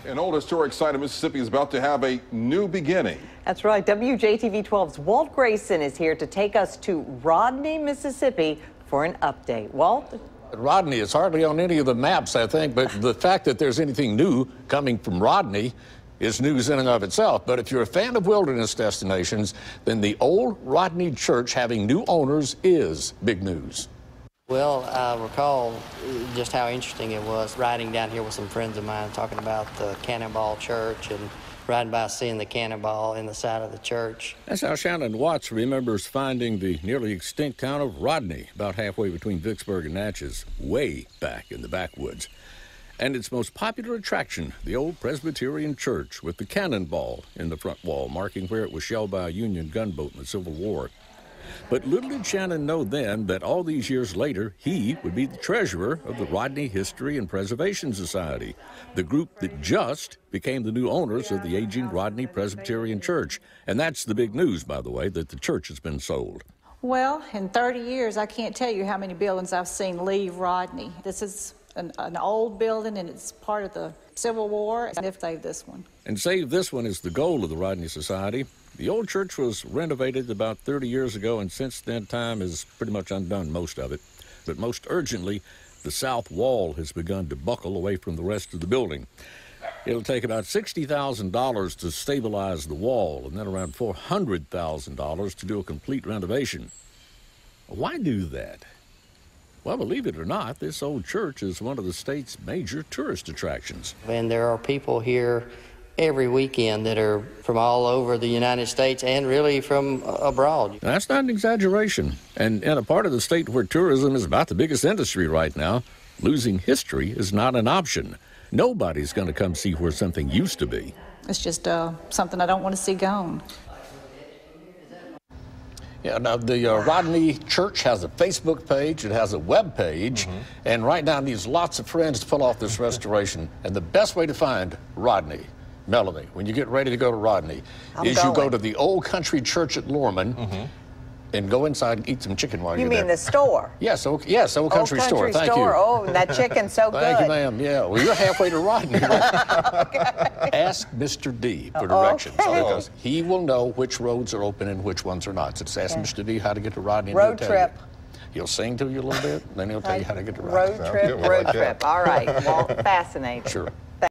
An old historic site of Mississippi is about to have a new beginning. That's right. WJTV 12's Walt Grayson is here to take us to Rodney, Mississippi for an update. Walt? Rodney is hardly on any of the maps, I think, but the fact that there's anything new coming from Rodney is news in and of itself. But if you're a fan of wilderness destinations, then the old Rodney Church having new owners is big news. Well, I recall just how interesting it was riding down here with some friends of mine talking about the Cannonball Church and riding by seeing the cannonball in the side of the church. That's how Shannon Watts remembers finding the nearly extinct town of Rodney, about halfway between Vicksburg and Natchez, way back in the backwoods. And its most popular attraction, the old Presbyterian church with the cannonball in the front wall, marking where it was shelled by a Union gunboat in the Civil War. But little did Shannon know then that all these years later, he would be the treasurer of the Rodney History and Preservation Society, the group that just became the new owners of the aging Rodney Presbyterian Church. And that's the big news, by the way, that the church has been sold. Well, in 30 years, I can't tell you how many buildings I've seen leave Rodney. This is an old building, and it's part of the Civil War, and they've saved this one. And save this one is the goal of the Rodney Society. The old church was renovated about 30 years ago, and since then time has pretty much undone most of it. But most urgently, the south wall has begun to buckle away from the rest of the building. It'll take about $60,000 to stabilize the wall, and then around $400,000 to do a complete renovation. Why do that? Well, believe it or not, this old church is one of the state's major tourist attractions. And there are people here every weekend that are from all over the United States and really from abroad. That's not an exaggeration. And in a part of the state where tourism is about the biggest industry right now, losing history is not an option. Nobody's going to come see where something used to be. It's just something I don't want to see gone. Yeah, now the Rodney Church has a Facebook page, it has a web page, and right now needs lots of friends to pull off this restoration. And the best way to find Rodney, Melanie, when you get ready to go to Rodney, you go to the Old Country Church at Lorman and go inside and eat some chicken while you're there. You mean the store? Yes, Old Country Store. Thank you. Oh, that chicken's so good. Thank you, ma'am. Yeah, well, you're halfway to Rodney. Right? Ask Mr. D for directions because he will know which roads are open and which ones are not. So just ask Mr. D how to get to Rodney. Road trip. He'll sing to you a little bit, then he'll tell you how to get to Rodney. Road trip. All right. Well, fascinating. Sure.